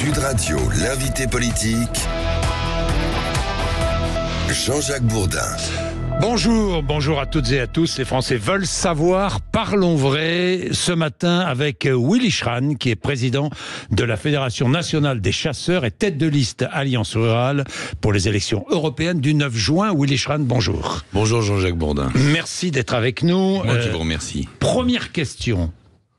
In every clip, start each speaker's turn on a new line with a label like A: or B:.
A: Sud Radio, l'invité politique, Jean-Jacques Bourdin.
B: Bonjour à toutes et à tous. Les Français veulent savoir, parlons vrai, ce matin avec Willy Schran, qui est président de la Fédération nationale des chasseurs et tête de liste Alliance Rurale pour les élections européennes du 9 juin. Willy Schran, bonjour.
C: Bonjour Jean-Jacques Bourdin.
B: Merci d'être avec nous.
C: Moi qui vous remercie.
B: Première question.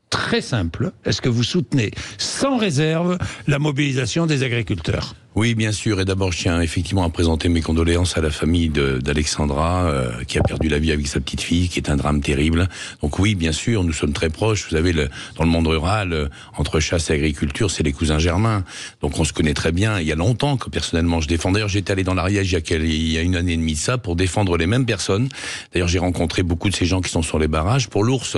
B: Très simple. Est-ce que vous soutenez sans réserve la mobilisation des agriculteurs ?
C: Oui, bien sûr. Et d'abord, je tiens effectivement à présenter mes condoléances à la famille d'Alexandra, qui a perdu la vie avec sa petite fille, qui est un drame terrible. Donc oui, bien sûr, nous sommes très proches. Vous savez, dans le monde rural, entre chasse et agriculture, c'est les cousins germains. Donc on se connaît très bien. Il y a longtemps que personnellement je défends. D'ailleurs, j'étais allé dans l'Ariège il y a une année et demie de ça pour défendre les mêmes personnes. D'ailleurs, j'ai rencontré beaucoup de ces gens qui sont sur les barrages pour l'ours,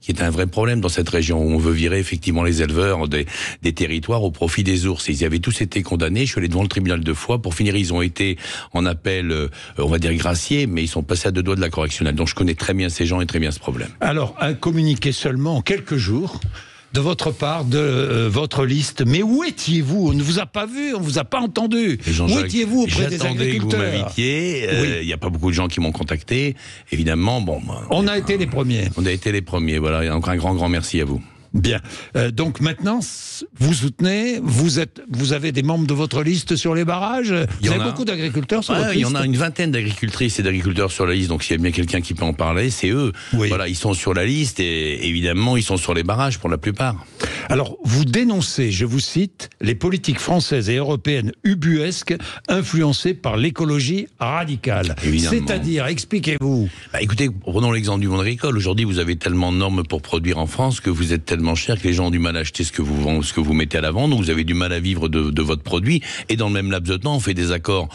C: qui est un vrai problème dans cette région où on veut virer effectivement les éleveurs des territoires au profit des ours. Ils y avaient tous été condamnés. Je suis allé devant le tribunal de Foix. Pour finir, ils ont été en appel, on va dire graciés, mais ils sont passés à 2 doigts de la correctionnelle. Donc je connais très bien ces gens et très bien ce problème.
B: Alors, un communiqué seulement en quelques jours de votre part, de votre liste. Mais où étiez-vous ? On ne vous a pas vu, on ne vous a pas entendu. Où étiez-vous auprès des agriculteurs ?
C: Que vous m'invitiez. Il n'y a pas beaucoup de gens qui m'ont contacté. Évidemment,
B: on a été les premiers.
C: On a été les premiers, voilà. Et encore un grand merci à vous.
B: Bien. Donc maintenant, vous soutenez, vous avez des membres de votre liste sur les barrages. Vous avez beaucoup d'agriculteurs sur votre liste.
C: Il y en a une vingtaine d'agricultrices et d'agriculteurs sur la liste, donc s'il y a bien quelqu'un qui peut en parler, c'est eux. Oui. Voilà, ils sont sur la liste et évidemment, ils sont sur les barrages pour la plupart.
B: Alors, vous dénoncez, je vous cite, les politiques françaises et européennes ubuesques influencées par l'écologie radicale.
C: Évidemment.
B: C'est-à-dire, expliquez-vous.
C: Écoutez, prenons l'exemple du monde agricole. Aujourd'hui, vous avez tellement de normes pour produire en France que vous êtes tellement cher que les gens ont du mal à acheter ce que vous mettez à la vente, donc vous avez du mal à vivre de votre produit, et dans le même laps de temps, on fait des accords,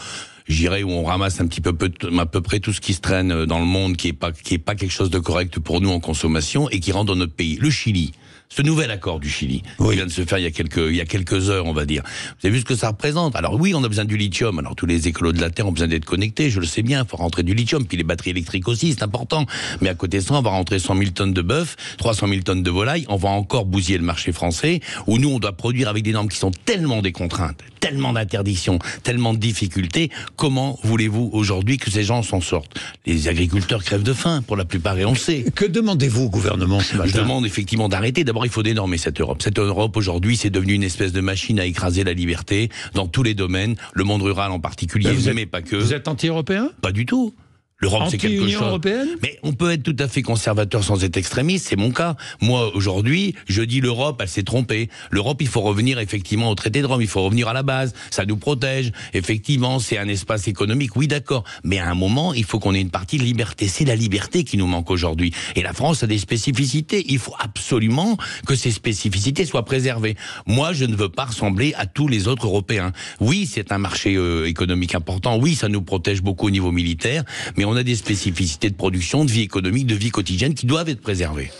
C: j'irais, où on ramasse un petit peu à peu près tout ce qui se traîne dans le monde, qui est pas quelque chose de correct pour nous en consommation, et qui rentre dans notre pays. Le Chili. Ce nouvel accord du Chili, qui vient de se faire il y a quelques heures, on va dire. Vous avez vu ce que ça représente? Alors oui, on a besoin du lithium. Alors tous les écolos de la Terre ont besoin d'être connectés, je le sais bien, il faut rentrer du lithium, puis les batteries électriques aussi, c'est important. Mais à côté de ça, on va rentrer 100 000 tonnes de bœuf, 300 000 tonnes de volaille, on va encore bousiller le marché français, où nous, on doit produire avec des normes qui sont tellement des contraintes, tellement d'interdictions, tellement de difficultés. Comment voulez-vous aujourd'hui que ces gens s'en sortent? Les agriculteurs crèvent de faim, pour la plupart, et on le sait.
B: Que demandez-vous au gouvernement ce matin?
C: Je demande effectivement d'arrêter. D'abord, il faut dénormer cette Europe. Cette Europe, aujourd'hui, c'est devenu une espèce de machine à écraser la liberté dans tous les domaines, le monde rural en particulier, mais pas que.
B: Vous êtes anti-européen?
C: Pas du tout. L'Europe, c'est quelque chose.
B: Européenne.
C: Mais on peut être tout à fait conservateur sans être extrémiste, c'est mon cas. Moi, aujourd'hui, je dis l'Europe, elle s'est trompée. L'Europe, il faut revenir effectivement au traité de Rome, il faut revenir à la base, ça nous protège. Effectivement, c'est un espace économique, oui d'accord. Mais à un moment, il faut qu'on ait une partie de liberté. C'est la liberté qui nous manque aujourd'hui. Et la France a des spécificités. Il faut absolument que ces spécificités soient préservées. Moi, je ne veux pas ressembler à tous les autres Européens. Oui, c'est un marché économique important. Oui, ça nous protège beaucoup au niveau militaire. Mais on a des spécificités de production, de vie économique, de vie quotidienne qui doivent être préservées.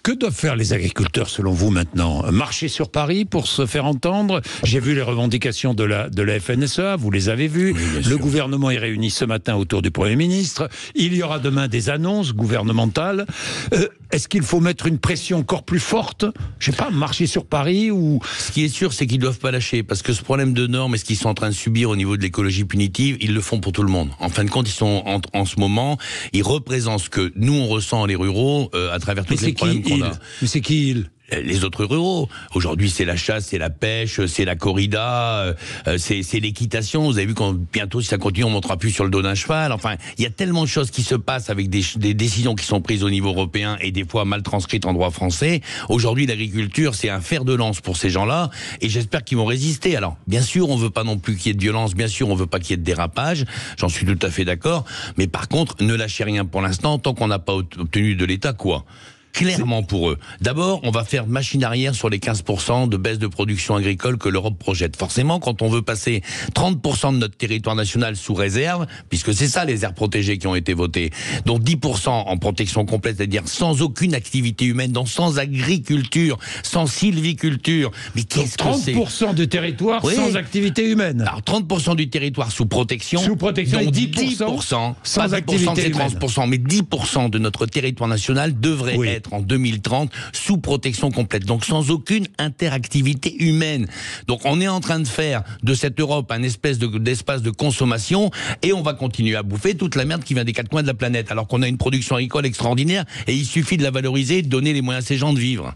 B: Que doivent faire les agriculteurs selon vous maintenant? Marcher sur Paris pour se faire entendre? J'ai vu les revendications de la FNSEA, vous les avez vues.
C: Oui,
B: le gouvernement est réuni ce matin autour du Premier ministre. Il y aura demain des annonces gouvernementales. Est-ce qu'il faut mettre une pression encore plus forte? Je sais pas, marcher sur Paris ou...
C: Ce qui est sûr, c'est qu'ils ne doivent pas lâcher, parce que ce problème de normes et ce qu'ils sont en train de subir au niveau de l'écologie punitive, ils le font pour tout le monde. En fin de compte, ils sont en ce moment, ils représentent ce que nous on ressent les ruraux à travers tous les problèmes qu'on a.
B: Mais c'est qui ils?
C: Les autres ruraux. Aujourd'hui, c'est la chasse, c'est la pêche, c'est la corrida, c'est l'équitation. Vous avez vu quand bientôt, si ça continue, on montera plus sur le dos d'un cheval. Enfin, il y a tellement de choses qui se passent avec des décisions qui sont prises au niveau européen et des fois mal transcrites en droit français. Aujourd'hui, l'agriculture, c'est un fer de lance pour ces gens-là et j'espère qu'ils vont résister. Alors, bien sûr, on veut pas non plus qu'il y ait de violence, bien sûr, on veut pas qu'il y ait de dérapage. J'en suis tout à fait d'accord. Mais par contre, ne lâchez rien pour l'instant tant qu'on n'a pas obtenu de l'État quoi. Clairement pour eux. D'abord, on va faire machine arrière sur les 15% de baisse de production agricole que l'Europe projette. Forcément, quand on veut passer 30% de notre territoire national sous réserve, puisque c'est ça les aires protégées qui ont été votées, donc 10% en protection complète, c'est-à-dire sans aucune activité humaine, donc sans agriculture, sans sylviculture. Mais qu'est-ce que c'est ?
B: 30% du territoire sans activité humaine.
C: Alors 30% du territoire sous protection,
B: et 10%
C: sans activité humaine. 30%, mais 10% de notre territoire national devrait être être en 2030 sous protection complète, donc sans aucune interactivité humaine. Donc on est en train de faire de cette Europe un espèce d'espace de consommation, et on va continuer à bouffer toute la merde qui vient des quatre coins de la planète, alors qu'on a une production agricole extraordinaire, et il suffit de la valoriser et de donner les moyens à ces gens de vivre.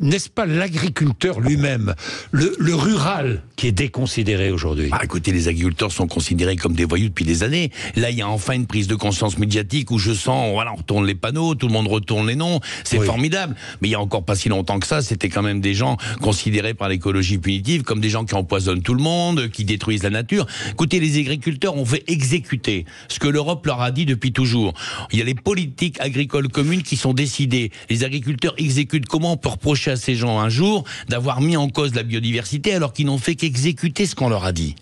B: N'est-ce pas l'agriculteur lui-même, le rural, qui est déconsidéré aujourd'hui?
C: Écoutez, les agriculteurs sont considérés comme des voyous depuis des années. Là, il y a enfin une prise de conscience médiatique où je sens, voilà, on retourne les panneaux, tout le monde retourne les noms, c'est formidable. Mais il y a encore pas si longtemps que ça, c'était quand même des gens considérés par l'écologie punitive comme des gens qui empoisonnent tout le monde, qui détruisent la nature. Écoutez, les agriculteurs ont fait exécuter ce que l'Europe leur a dit depuis toujours. Il y a les politiques agricoles communes qui sont décidées. Les agriculteurs exécutent. Comment on peut reprocher à ces gens un jour d'avoir mis en cause la biodiversité alors qu'ils n'ont fait qu'exécuter ce qu'on leur a dit?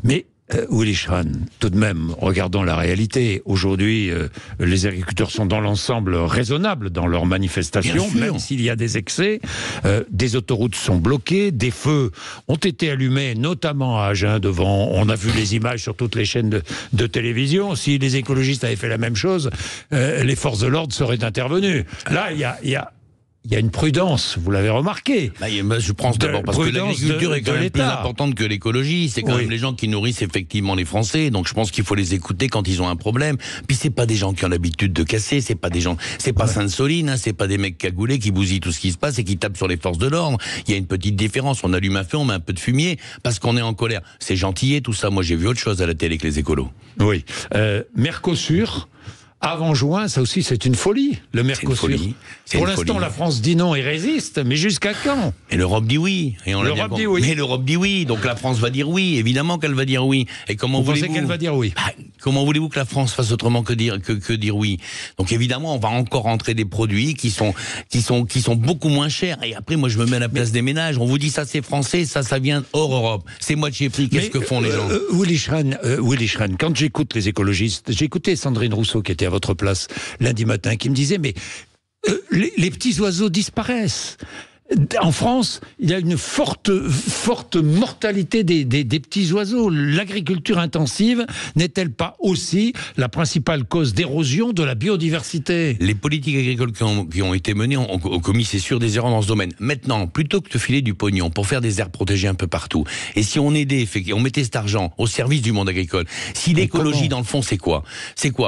B: Mais Willy Schran, tout de même, regardons la réalité. Aujourd'hui, les agriculteurs sont dans l'ensemble raisonnables dans leurs manifestations, même s'il y a des excès. Des autoroutes sont bloquées, des feux ont été allumés, notamment à Agen devant. On a vu les images sur toutes les chaînes de télévision. Si les écologistes avaient fait la même chose, les forces de l'ordre seraient intervenues. Là, il y a une prudence, vous l'avez remarqué.
C: Je pense d'abord parce que l'agriculture est quand même plus importante que l'écologie. C'est quand même les gens qui nourrissent effectivement les Français. Donc je pense qu'il faut les écouter quand ils ont un problème. Puis c'est pas des gens qui ont l'habitude de casser. C'est pas des gens. C'est pas Sainte-Soline. Hein, c'est pas des mecs cagoulés qui bousillent tout ce qui se passe et qui tapent sur les forces de l'ordre. Il y a une petite différence. On allume un feu, on met un peu de fumier parce qu'on est en colère. C'est gentillet tout ça. Moi j'ai vu autre chose à la télé que les écolos.
B: Oui. Mercosur. Avant juin, ça aussi c'est une folie, le Mercosur. Pour l'instant, la France dit non et résiste, mais jusqu'à quand?
C: Et l'Europe dit oui. Et
B: l'Europe dit oui.
C: Mais l'Europe dit oui, donc la France va dire oui, évidemment qu'elle va dire oui. Et comment
B: vous pensez qu'elle va dire oui?
C: Comment voulez-vous que la France fasse autrement que dire oui? Donc évidemment, on va encore rentrer des produits qui sont beaucoup moins chers. Et après, moi je me mets à la place des ménages. On vous dit ça c'est français, ça vient hors Europe. C'est moitié prix. Qu'est-ce que font les gens?
B: Willy Schran, quand j'écoute les écologistes, j'ai écouté Sandrine Rousseau qui était à votre place lundi matin, qui me disait mais les petits oiseaux disparaissent. En France, il y a une forte mortalité des petits oiseaux. L'agriculture intensive n'est-elle pas aussi la principale cause d'érosion de la biodiversité? Les
C: politiques agricoles qui ont été menées ont commis, c'est sûr, des erreurs dans ce domaine. Maintenant, plutôt que de filer du pognon pour faire des aires protégées un peu partout, et si on aidait, on mettait cet argent au service du monde agricole, si l'écologie, dans le fond, c'est quoi?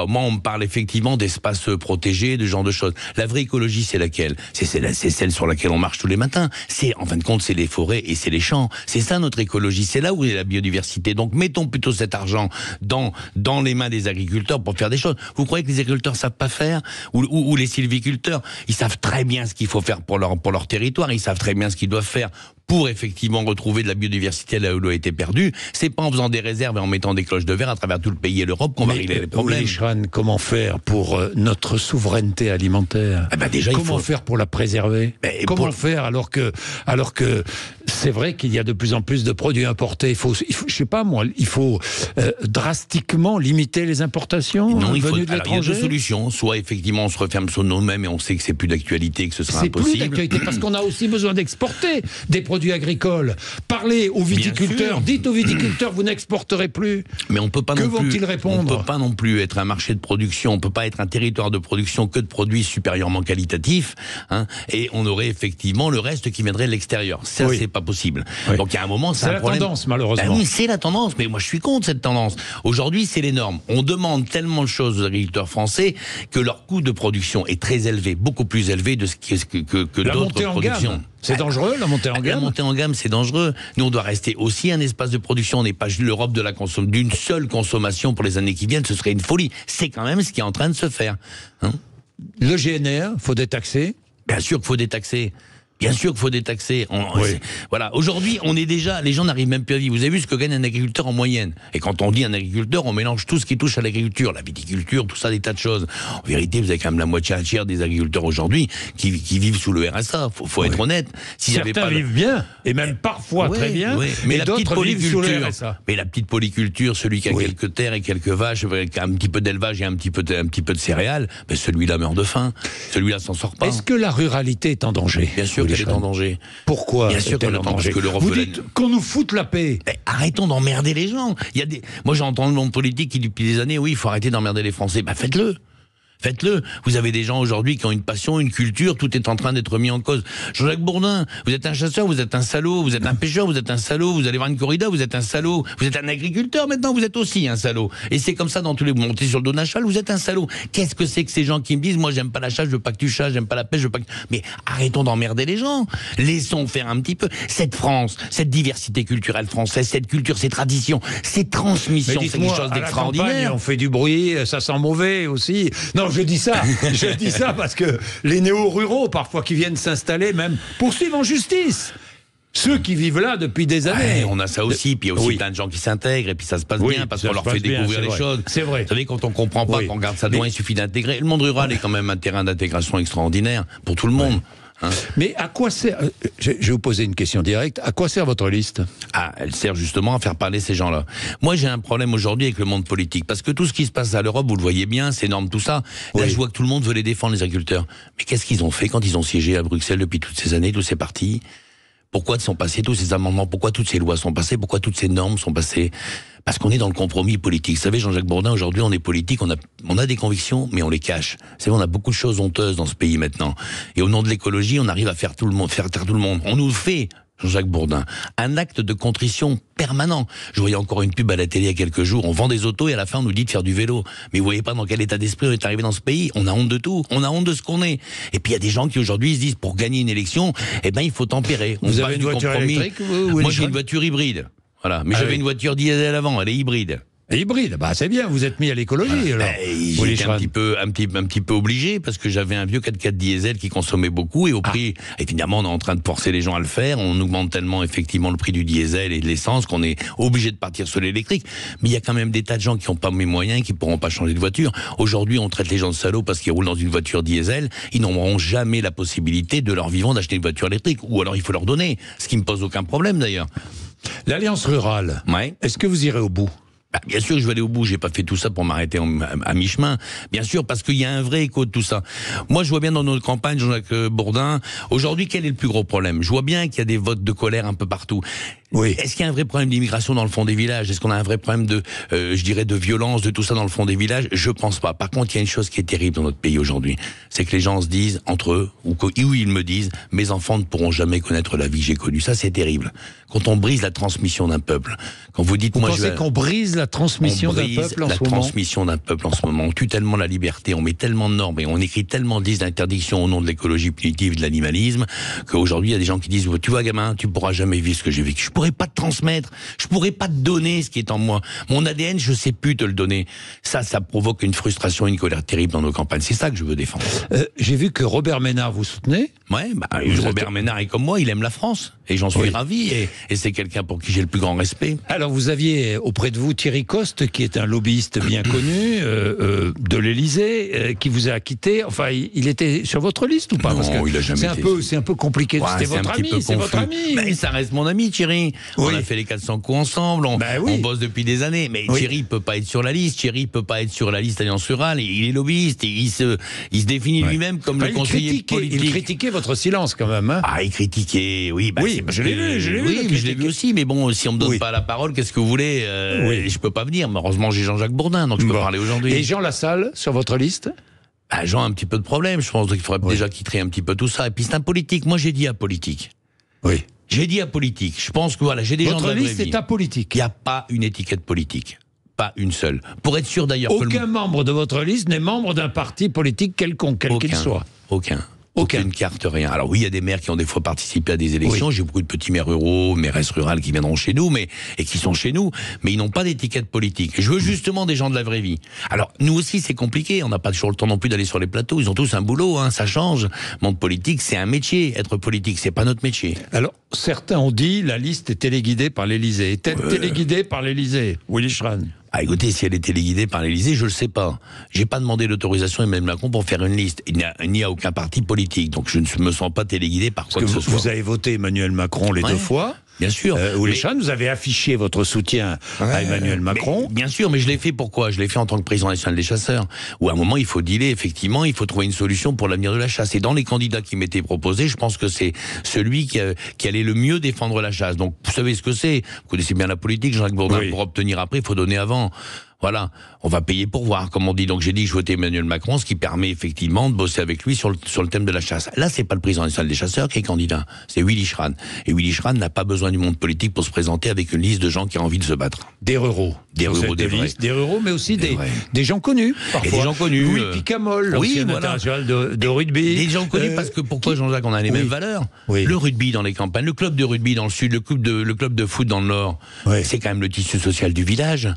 C: Moi, on me parle effectivement d'espaces protégés, de ce genre de choses. La vraie écologie, c'est laquelle? C'est celle sur laquelle on marche tous les matins. En fin de compte, c'est les forêts et c'est les champs. C'est ça notre écologie. C'est là où est la biodiversité. Donc, mettons plutôt cet argent dans les mains des agriculteurs pour faire des choses. Vous croyez que les agriculteurs savent pas faire? Ou les sylviculteurs? Ils savent très bien ce qu'il faut faire pour leur territoire. Ils savent très bien ce qu'ils doivent faire pour effectivement retrouver de la biodiversité là où elle a été perdue. C'est pas en faisant des réserves et en mettant des cloches de verre à travers tout le pays et l'Europe qu'on va régler les problèmes.
B: Schran, comment faire pour notre souveraineté alimentaire?
C: Déjà,
B: comment faire pour la préserver? Comment faire alors que c'est vrai qu'il y a de plus en plus de produits importés? Il faut je sais pas moi, il faut drastiquement limiter les importations venues de l'étranger.
C: Il y a deux solutions. Soit effectivement on se referme sur nous-mêmes et on sait que c'est plus d'actualité, que ce sera impossible.
B: C'est plus d'actualité parce qu'on a aussi besoin d'exporter des produits agricoles. Parlez aux viticulteurs, dites aux viticulteurs vous n'exporterez plus.
C: Mais on peut pas
B: que vont-ils répondre?
C: On peut pas non plus être un marché de production, on peut pas être un territoire de production que de produits supérieurement qualitatifs, et on aurait effectivement le reste qui viendrait de l'extérieur. Ça, c'est pas possible. Donc il y a un moment, c'est un problème.
B: Tendance, malheureusement.
C: Oui, c'est la tendance, mais moi je suis contre cette tendance. Aujourd'hui, c'est les normes. On demande tellement de choses aux agriculteurs français que leur coût de production est très élevé, beaucoup plus élevé que d'autres productions.
B: C'est dangereux, la montée en gamme?
C: La montée en gamme, c'est dangereux. Nous, on doit rester aussi un espace de production. On n'est pas l'Europe d'une seule consommation pour les années qui viennent. Ce serait une folie. C'est quand même ce qui est en train de se faire.
B: Le GNR, faut détaxer?
C: Bien sûr qu'il faut détaxer. Bien sûr qu'il faut détaxer. Voilà. Aujourd'hui, les gens n'arrivent même plus à vivre. Vous avez vu ce que gagne un agriculteur en moyenne. Et quand on dit un agriculteur, on mélange tout ce qui touche à l'agriculture, la viticulture, tout ça, des tas de choses. En vérité, vous avez quand même la moitié, un tiers des agriculteurs aujourd'hui qui vivent sous le RSA. Faut être honnête.
B: Certains vivent bien, et même parfois très bien, mais d'autres vivent sous le RSA.
C: Mais la petite polyculture, celui qui a quelques terres et quelques vaches, avec un petit peu d'élevage et un petit peu de céréales, celui-là meurt de faim. Celui-là s'en sort pas.
B: Est-ce que la ruralité est en danger?
C: Bien sûr qu'elle est en danger.
B: Pourquoi?
C: Bien sûr qu'elle est en danger.
B: Vous dites qu'on nous foute la paix.
C: Arrêtons d'emmerder les gens. Moi, j'entends le monde politique qui, depuis des années, il faut arrêter d'emmerder les Français. Faites-le. Faites-le. Vous avez des gens aujourd'hui qui ont une passion, une culture, tout est en train d'être mis en cause. Jean-Jacques Bourdin, vous êtes un chasseur, vous êtes un salaud, vous êtes un pêcheur, vous êtes un salaud, vous allez voir une corrida, vous êtes un salaud, vous êtes un agriculteur, maintenant vous êtes aussi un salaud. Et c'est comme ça dans tous les... Vous montez sur le dos d'un cheval, vous êtes un salaud. Qu'est-ce que c'est que ces gens qui me disent, moi j'aime pas la chasse, je veux pas que tu chasses, j'aime pas la pêche, je veux pas que... Mais arrêtons d'emmerder les gens. Laissons faire un petit peu. Cette France, cette diversité culturelle française, cette culture, ces traditions, ces transmissions, c'est quelque chose d'extraordinaire.
B: On fait du bruit, ça sent mauvais aussi. Non, je dis ça. Je dis ça parce que les néo-ruraux, parfois, qui viennent s'installer, même poursuivent en justice. Ceux qui vivent là depuis des années.
C: Ouais, on a ça aussi, puis il y a aussi plein de gens qui s'intègrent, et puis ça se passe bien, parce qu'on leur fait découvrir les choses.
B: C'est vrai.
C: Vous savez, quand on comprend pas, qu'on regarde ça de loin, il suffit d'intégrer. Le monde rural est quand même un terrain d'intégration extraordinaire pour tout le monde. Hein.
B: Mais à quoi sert... Je vais vous poser une question directe. À quoi sert votre liste?
C: Ah, elle sert justement à faire parler ces gens-là. Moi, j'ai un problème aujourd'hui avec le monde politique, parce que tout ce qui se passe à l'Europe, vous le voyez bien, c'est énorme tout ça. Là, je vois que tout le monde veut les défendre, les agriculteurs. Mais qu'est-ce qu'ils ont fait quand ils ont siégé à Bruxelles depuis toutes ces années, tous ces partis? Pourquoi sont passés tous ces amendements? Pourquoi toutes ces lois sont passées? Pourquoi toutes ces normes sont passées? Parce qu'on est dans le compromis politique. Vous savez, Jean-Jacques Bourdin, aujourd'hui, on est politique, on a des convictions, mais on les cache. Vous savez, on a beaucoup de choses honteuses dans ce pays maintenant. Et au nom de l'écologie, on arrive à faire taire tout le monde. On nous fait, Jean-Jacques Bourdin, un acte de contrition permanent. Je voyais encore une pub à la télé il y a quelques jours, on vend des autos et à la fin on nous dit de faire du vélo. Mais vous voyez pas dans quel état d'esprit on est arrivé dans ce pays. On a honte de tout, on a honte de ce qu'on est. Et puis il y a des gens qui aujourd'hui se disent, pour gagner une élection, eh ben il faut tempérer.
B: Vous avez une voiture électrique?
C: Moi j'ai une voiture hybride. Voilà, mais j'avais une voiture diesel avant, elle est hybride.
B: Hybride, bah c'est bien, vous êtes mis à l'écologie alors.
C: J'étais un petit peu obligé parce que j'avais un vieux 4x4 diesel qui consommait beaucoup et au prix, évidemment on est en train de forcer les gens à le faire, on augmente tellement effectivement le prix du diesel et de l'essence qu'on est obligé de partir sur l'électrique, mais il y a quand même des tas de gens qui n'ont pas mes moyens et qui pourront pas changer de voiture. Aujourd'hui on traite les gens de salauds parce qu'ils roulent dans une voiture diesel, ils n'auront jamais la possibilité de leur vivant d'acheter une voiture électrique, ou alors il faut leur donner, ce qui me pose aucun problème d'ailleurs.
B: L'Alliance rurale, est-ce que vous irez au bout?
C: Bah, bien sûr que je vais aller au bout, j'ai pas fait tout ça pour m'arrêter à mi-chemin. Bien sûr, parce qu'il y a un vrai écho de tout ça. Moi, je vois bien dans notre campagne, Jean-Jacques Bourdin, aujourd'hui, quel est le plus gros problème? Je vois bien qu'il y a des votes de colère un peu partout. Oui. Est-ce qu'il y a un vrai problème d'immigration dans le fond des villages? Est-ce qu'on a un vrai problème de, je dirais, de violence, de tout ça dans le fond des villages? Je pense pas. Par contre, il y a une chose qui est terrible dans notre pays aujourd'hui. C'est que les gens se disent, entre eux, ou ils me disent, mes enfants ne pourront jamais connaître la vie que j'ai connue. Ça, c'est terrible. Quand on brise la transmission d'un peuple. Quand vous dites,
B: vous pensez qu'on brise la transmission d'un peuple en ce moment?
C: La transmission d'un peuple en ce moment. On tue tellement la liberté, on met tellement de normes et on écrit tellement de listes d'interdictions au nom de l'écologie punitive et de l'animalisme qu'aujourd'hui, il y a des gens qui disent, tu vois, gamin, tu pourras jamais vivre ce que j'ai vécu. Je pourrais pas te transmettre, je pourrais pas te donner ce qui est en moi. Mon ADN, je sais plus te le donner. Ça provoque une frustration et une colère terrible dans nos campagnes. C'est ça que je veux défendre.
B: J'ai vu que Robert Ménard vous soutenait.
C: Ouais, Robert Ménard est comme moi, il aime la France. Et j'en suis ravi. Et c'est quelqu'un pour qui j'ai le plus grand respect.
B: Alors, vous aviez auprès de vous Thierry Coste, qui est un lobbyiste bien connu de l'Élysée, qui vous a acquitté. Enfin, il était sur votre liste ou pas?
C: Non, il a jamais été.
B: C'est un peu compliqué. C'était votre ami, c'est votre ami.
C: Mais ça reste mon ami, Thierry. On a fait les 400 coups ensemble, on bosse depuis des années. Mais Thierry peut pas être sur la liste. Thierry peut pas être sur la liste Alliance Rurale. Il est lobbyiste. Et il se définit lui-même comme le conseiller politique.
B: Il critiquait votre silence quand même. Hein.
C: Il critiquait,
B: je l'ai vu.
C: Oui, je l'ai vu aussi. Mais bon, si on me donne pas la parole, qu'est-ce que vous voulez? Je peux pas venir. Mais heureusement, j'ai Jean-Jacques Bourdin, donc je peux parler aujourd'hui.
B: Et Jean Lassalle sur votre liste?
C: Jean a un petit peu de problème. Je pense qu'il faudrait déjà quitter un petit peu tout ça. Et puis c'est un politique. Moi, j'ai dit apolitique.
B: Oui.
C: J'ai dit apolitique. Je pense que j'ai des gens de la vraie vie.
B: Votre liste est apolitique.
C: Il n'y a pas une étiquette politique. Pas une seule. Pour être sûr d'ailleurs
B: aucun membre de votre liste n'est membre d'un parti politique quelconque, quel qu'il soit. Aucune carte, rien. Alors oui, il y a des maires qui ont des fois participé à des élections. J'ai beaucoup de petits maires ruraux, mairesses rurales qui viendront chez nous, et qui sont chez nous, mais ils n'ont pas d'étiquette politique. Je veux justement des gens de la vraie vie. Alors nous aussi, c'est compliqué. On n'a pas toujours le temps non plus d'aller sur les plateaux. Ils ont tous un boulot, ça change. Monde politique, c'est un métier. Être politique, c'est pas notre métier. Alors certains ont dit la liste est téléguidée par l'Élysée. Est-elle téléguidée par l'Élysée, Willy Schran?
C: Écoutez, si elle est téléguidée par l'Élysée, je le sais pas. J'ai pas demandé l'autorisation d'Emmanuel Macron pour faire une liste. Il n'y a aucun parti politique, donc je ne me sens pas téléguidé par quoi que ce soit.
B: Vous avez voté Emmanuel Macron les 2 fois.
C: Bien sûr.
B: Willy Schran, vous avez affiché votre soutien à Emmanuel Macron.
C: Bien sûr, mais je l'ai fait pourquoi? Je l'ai fait en tant que président national des chasseurs. Où à un moment, il faut dealer, effectivement, il faut trouver une solution pour l'avenir de la chasse. Et dans les candidats qui m'étaient proposés, je pense que c'est celui qui allait le mieux défendre la chasse. Donc, vous savez ce que c'est. Vous connaissez bien la politique, Jean-Jacques Bourdin. Pour obtenir après, il faut donner avant. Voilà, on va payer pour voir, comme on dit. Donc j'ai dit que je votais Emmanuel Macron, ce qui permet effectivement de bosser avec lui sur le thème de la chasse. Là, c'est pas le président national des chasseurs qui est candidat, c'est Willy Schran. Et Willy Schran n'a pas besoin du monde politique pour se présenter avec une liste de gens qui ont envie de se battre.
B: Des ruraux.
C: Des ruraux, des vrais.
B: Des ruraux, mais aussi des gens connus, parfois.
C: Et des gens connus.
B: Louis Picamol, l'ancien international de rugby.
C: Des gens connus parce que pourquoi, Jean-Jacques, on a les mêmes valeurs. Le rugby dans les campagnes, le club de rugby dans le sud, le club de foot dans le nord, c'est quand même le tissu social du village.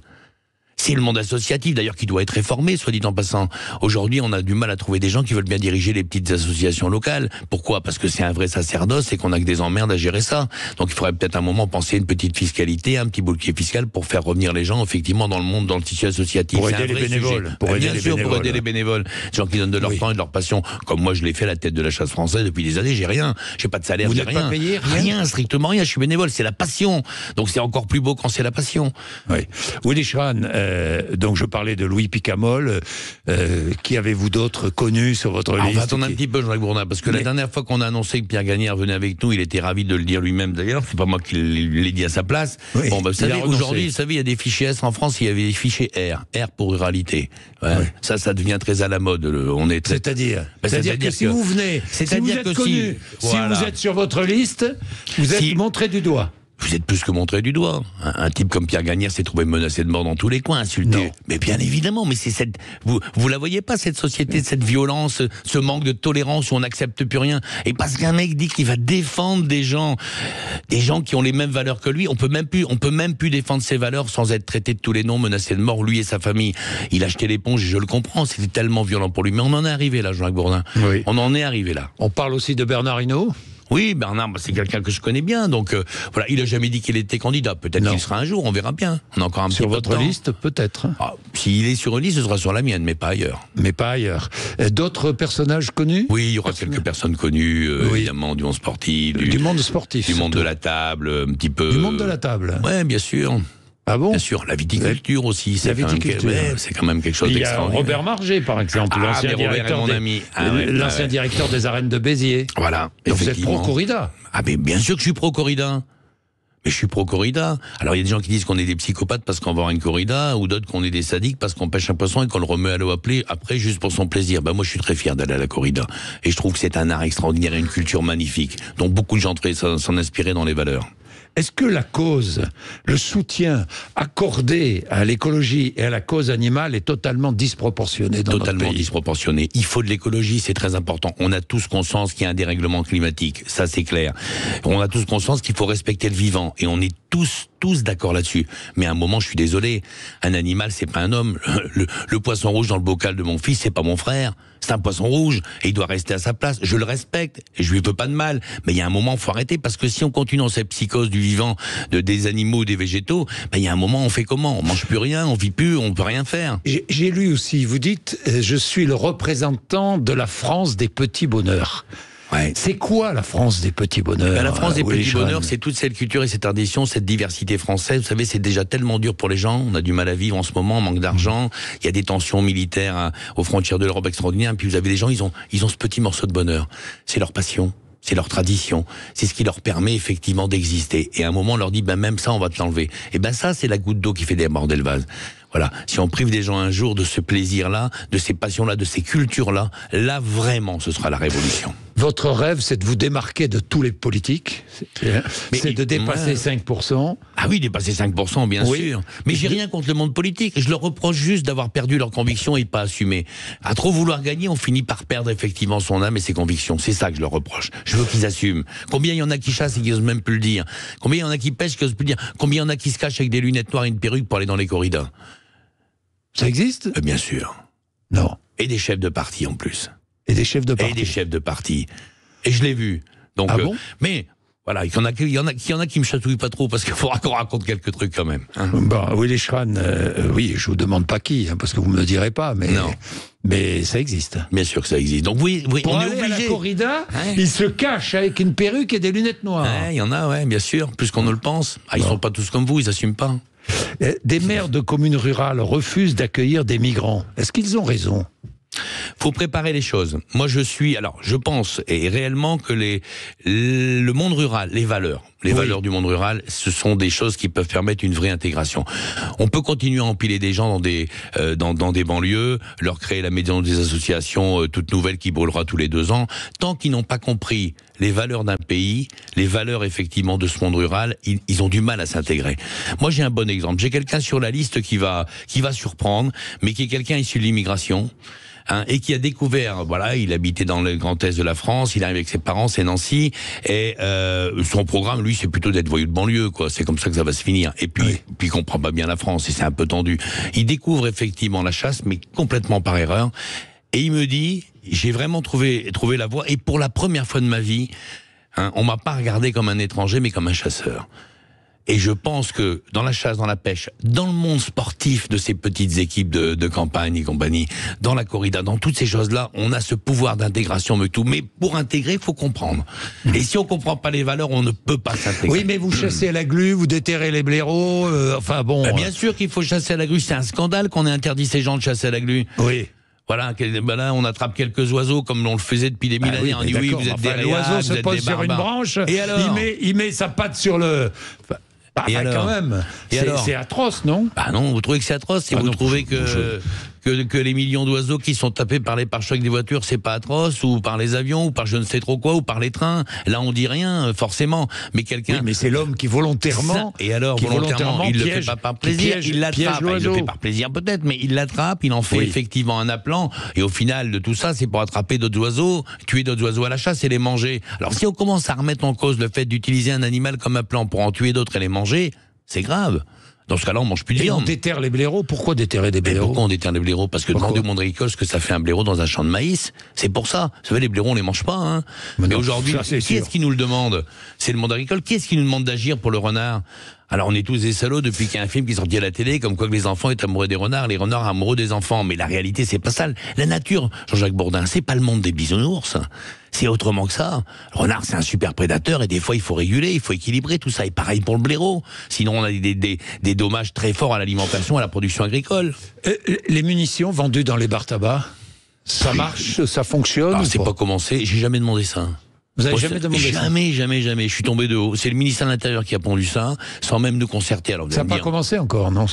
C: C'est le monde associatif, d'ailleurs, qui doit être réformé, soit dit en passant. Aujourd'hui, on a du mal à trouver des gens qui veulent bien diriger les petites associations locales. Pourquoi ? Parce que c'est un vrai sacerdoce et qu'on a que des emmerdes à gérer ça. Donc il faudrait peut-être un moment penser à une petite fiscalité, un petit bouclier fiscal pour faire revenir les gens, effectivement, dans le monde, dans le tissu associatif.
B: Pour aider les bénévoles.
C: Pour aider les bénévoles. Des gens qui donnent de leur temps et de leur passion. Comme moi, je l'ai fait à la tête de la chasse française depuis des années, j'ai rien. J'ai pas de salaire,
B: Vous
C: j'ai
B: n'êtes
C: rien.
B: pas payé,
C: rien, strictement rien. Je suis bénévole, c'est la passion. Donc c'est encore plus beau quand c'est la passion.
B: Oui. Willy Schran, donc je parlais de Louis Picamol. Qui avez-vous d'autres connus sur votre liste?
C: On va attendre un petit peu, Jean-Jacques Bourdin, parce que la dernière fois qu'on a annoncé que Pierre Gagnère venait avec nous, il était ravi de le dire lui-même d'ailleurs, c'est pas moi qui l'ai dit à sa place.
B: Oui,
C: bon, vous savez, aujourd'hui, vous savez, il y a des fichiers S en France, il y avait des fichiers R pour ruralité. Ouais. Oui. Ça devient très à la mode.
B: C'est-à-dire que si vous venez, si vous êtes connu, si vous êtes sur votre liste, vous êtes montré du doigt.
C: Vous êtes plus que montré du doigt. Un type comme Pierre Gagnère s'est trouvé menacé de mort dans tous les coins, insulté.
B: Non.
C: Mais bien évidemment, mais c'est cette... Vous la voyez pas, cette société, cette violence, ce manque de tolérance où on n'accepte plus rien. Et parce qu'un mec dit qu'il va défendre des gens qui ont les mêmes valeurs que lui, on peut même plus défendre ses valeurs sans être traité de tous les noms, menacé de mort, lui et sa famille. Il a jeté l'éponge, et je le comprends, c'était tellement violent pour lui. Mais on en est arrivé là, Jean-Jacques Bourdin.
B: Oui.
C: On en est arrivé là.
B: On parle aussi de Bernard Hinault.
C: Oui, Bernard, c'est quelqu'un que je connais bien, donc voilà, il a jamais dit qu'il était candidat. Peut-être qu'il sera un jour, on verra bien. On a encore un petit peu de temps.
B: Sur votre liste, peut-être.
C: S'il est sur une liste, ce sera sur la mienne, mais pas ailleurs.
B: Mais pas ailleurs. D'autres personnages connus ?
C: Oui, il y aura quelques personnes connues, évidemment, du monde sportif.
B: Du monde sportif.
C: Du monde de la table, un petit peu.
B: Du monde de la table.
C: Ouais, bien sûr.
B: Ah bon ?
C: Bien sûr, la viticulture aussi, c'est quand même quelque chose d'extraordinaire.
B: Il y a Robert Margé, par exemple, l'ancien directeur des arènes de Béziers.
C: Voilà.
B: Et vous êtes pro-corrida ?
C: Ah mais bien sûr que je suis pro-corrida. Mais je suis pro-corrida. Alors il y a des gens qui disent qu'on est des psychopathes parce qu'on va avoir une corrida, ou d'autres qu'on est des sadiques parce qu'on pêche un poisson et qu'on le remet à l'eau après juste pour son plaisir. Moi je suis très fier d'aller à la corrida. Et je trouve que c'est un art extraordinaire et une culture magnifique, dont beaucoup de gens devraient s'en inspirer dans les valeurs.
B: Est-ce que la cause, le soutien accordé à l'écologie et à la cause animale est totalement disproportionné dans notre pays ?
C: Totalement disproportionné. Il faut de l'écologie, c'est très important. On a tous conscience qu'il y a un dérèglement climatique, ça c'est clair. On a tous conscience qu'il faut respecter le vivant, et on est tous d'accord là-dessus. Mais à un moment, je suis désolé, un animal, c'est pas un homme. Le poisson rouge dans le bocal de mon fils, c'est pas mon frère. C'est un poisson rouge, et il doit rester à sa place. Je le respecte, et je lui veux pas de mal. Mais il y a un moment, il faut arrêter, parce que si on continue dans cette psychose du vivant, des animaux ou des végétaux, il y a un moment, on fait comment ? On mange plus rien, on vit plus, on peut rien faire.
B: J'ai lu aussi, vous dites, je suis le représentant de la France des petits bonheurs. Ouais. C'est quoi la France des petits bonheurs ?
C: La France des petits bonheurs, c'est toute cette culture et cette tradition, cette diversité française. Vous savez, c'est déjà tellement dur pour les gens. On a du mal à vivre en ce moment, on manque d'argent. Il y a des tensions militaires aux frontières de l'Europe extraordinaires. Puis vous avez des gens, ils ont ce petit morceau de bonheur. C'est leur passion. C'est leur tradition, c'est ce qui leur permet effectivement d'exister. Et à un moment, on leur dit, même ça, on va te l'enlever. Et ça, c'est la goutte d'eau qui fait déborder le vase. Voilà. Si on prive des gens un jour de ce plaisir-là, de ces passions-là, de ces cultures-là, là, vraiment, ce sera la révolution.
B: Votre rêve, c'est de vous démarquer de tous les politiques, c'est de dépasser 5%.
C: Ah oui, dépasser 5%, bien sûr. Mais j'ai rien contre le monde politique. Je leur reproche juste d'avoir perdu leurs convictions et pas assumé. À trop vouloir gagner, on finit par perdre effectivement son âme et ses convictions. C'est ça que je leur reproche. Je veux qu'ils assument. Combien il y en a qui chassent et qui osent même plus le dire ? Combien il y en a qui pêchent et qui osent plus le dire ? Combien il y en a qui se cachent avec des lunettes noires et une perruque pour aller dans les corridas ?
B: Ça existe ?
C: Bien sûr.
B: Non.
C: Et des chefs de parti en plus.
B: Et des chefs de parti.
C: Et des chefs de parti. Et je l'ai vu. Donc,
B: bon ?
C: Mais voilà, il y en a qui me chatouillent pas trop parce qu'il faudra qu'on raconte quelques trucs quand même. Hein.
B: Willy Schran, oui, je vous demande pas qui, parce que vous me le direz pas, mais
C: non.
B: Mais ça existe.
C: Bien sûr que ça existe. Donc oui,
B: pour
C: on
B: aller
C: est obligé.
B: À la corrida, il se cache avec une perruque et des lunettes noires.
C: Il y en a, bien sûr, plus qu'on ne le pense. Ils sont pas tous comme vous, ils assument pas.
B: Des maires de communes rurales refusent d'accueillir des migrants. Est-ce qu'ils ont raison ?
C: faut préparer les choses. Moi, je pense et réellement que le monde rural, les valeurs du monde rural, ce sont des choses qui peuvent permettre une vraie intégration. On peut continuer à empiler des gens dans des banlieues, leur créer la maison des associations toute nouvelle qui brûlera tous les 2 ans, tant qu'ils n'ont pas compris les valeurs d'un pays, les valeurs effectivement de ce monde rural, ils ont du mal à s'intégrer. Moi, j'ai un bon exemple. J'ai quelqu'un sur la liste qui va surprendre, mais qui est quelqu'un issu de l'immigration. Et qui a découvert, voilà, il habitait dans le Grand Est de la France, il arrive avec ses parents, c'est Nancy, et son programme, lui, c'est plutôt d'être voyou de banlieue, quoi. C'est comme ça que ça va se finir. Et puis, puis il comprend pas bien la France, et c'est un peu tendu. Il découvre effectivement la chasse, mais complètement par erreur. Et il me dit, j'ai vraiment trouvé la voie, et pour la première fois de ma vie, on m'a pas regardé comme un étranger, mais comme un chasseur. Et je pense que dans la chasse, dans la pêche, dans le monde sportif de ces petites équipes de campagne et compagnie, dans la corrida, dans toutes ces choses-là, on a ce pouvoir d'intégration mais tout. Mais pour intégrer, il faut comprendre. Et si on comprend pas les valeurs, on ne peut pas s'intégrer.
B: Oui, mais vous chassez à la glu, vous déterrez les blaireaux, enfin bon...
C: Bien sûr qu'il faut chasser à la glu, c'est un scandale qu'on ait interdit ces gens de chasser à la glu.
B: Oui.
C: Voilà, là, on attrape quelques oiseaux comme on le faisait depuis des mille années. On dit oui, vous êtes des
B: l'oiseau se pose sur une branche, et alors il met sa patte sur le... et alors, quand même, c'est atroce, non?
C: Non, vous trouvez que c'est atroce? Si vous trouvez que les millions d'oiseaux qui sont tapés par les pare-chocs des voitures, c'est pas atroce, ou par les avions, ou par je ne sais trop quoi, ou par les trains, là on dit rien, forcément. Mais quelqu'un...
B: Oui, mais c'est l'homme qui volontairement...
C: Et alors, volontairement, il le fait pas par plaisir, il l'attrape. Il le fait par plaisir peut-être, mais il l'attrape, il en fait effectivement un appelant, et au final de tout ça, c'est pour attraper d'autres oiseaux, tuer d'autres oiseaux à la chasse et les manger. Alors si on commence à remettre en cause le fait d'utiliser un animal comme appelant pour en tuer d'autres et les manger, c'est grave. Dans ce cas-là, on mange plus de viande.
B: On déterre les blaireaux. Pourquoi déterrer des blaireaux?
C: Pourquoi on déterre les blaireaux? Parce que demandez au monde agricole ce que ça fait un blaireau dans un champ de maïs. C'est pour ça. Vous savez, les blaireaux, on les mange pas. Hein. Mais aujourd'hui, qui est-ce qui nous le demande? C'est le monde agricole. Qui est-ce qui nous demande d'agir pour le renard? Alors on est tous des salauds depuis qu'il y a un film qui est sorti à la télé, comme quoi que les enfants étaient amoureux des renards, les renards amoureux des enfants. Mais la réalité, c'est pas ça. La nature, Jean-Jacques Bourdin, c'est pas le monde des bisounours. C'est autrement que ça. Le renard, c'est un super prédateur et des fois, il faut réguler, il faut équilibrer tout ça. Et pareil pour le blaireau. Sinon, on a des dommages très forts à l'alimentation, à la production agricole.
B: Les munitions vendues dans les bars tabac, ça marche, ça fonctionne?
C: C'est pas commencé. J'ai jamais demandé ça.
B: Vous avez jamais demandé ça?
C: Jamais. Je suis tombé de haut. C'est le ministère de l'Intérieur qui a pondu ça, sans même nous concerter. Alors,
B: ça n'a pas commencé encore, non?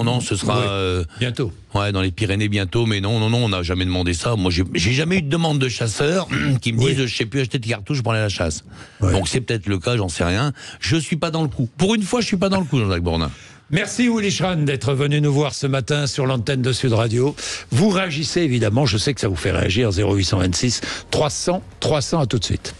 C: Non, ce sera...
B: bientôt.
C: Ouais, dans les Pyrénées bientôt, mais non, on n'a jamais demandé ça. Moi, j'ai jamais eu de demande de chasseurs qui me disent je sais plus acheter de cartouches pour aller à la chasse. Donc c'est peut-être le cas, j'en sais rien. Je suis pas dans le coup. Pour une fois, je suis pas dans le coup, Jean-Jacques Bourdin.
B: Merci Willy Schran d'être venu nous voir ce matin sur l'antenne de Sud Radio. Vous réagissez évidemment, je sais que ça vous fait réagir, 0826 300 300, à tout de suite.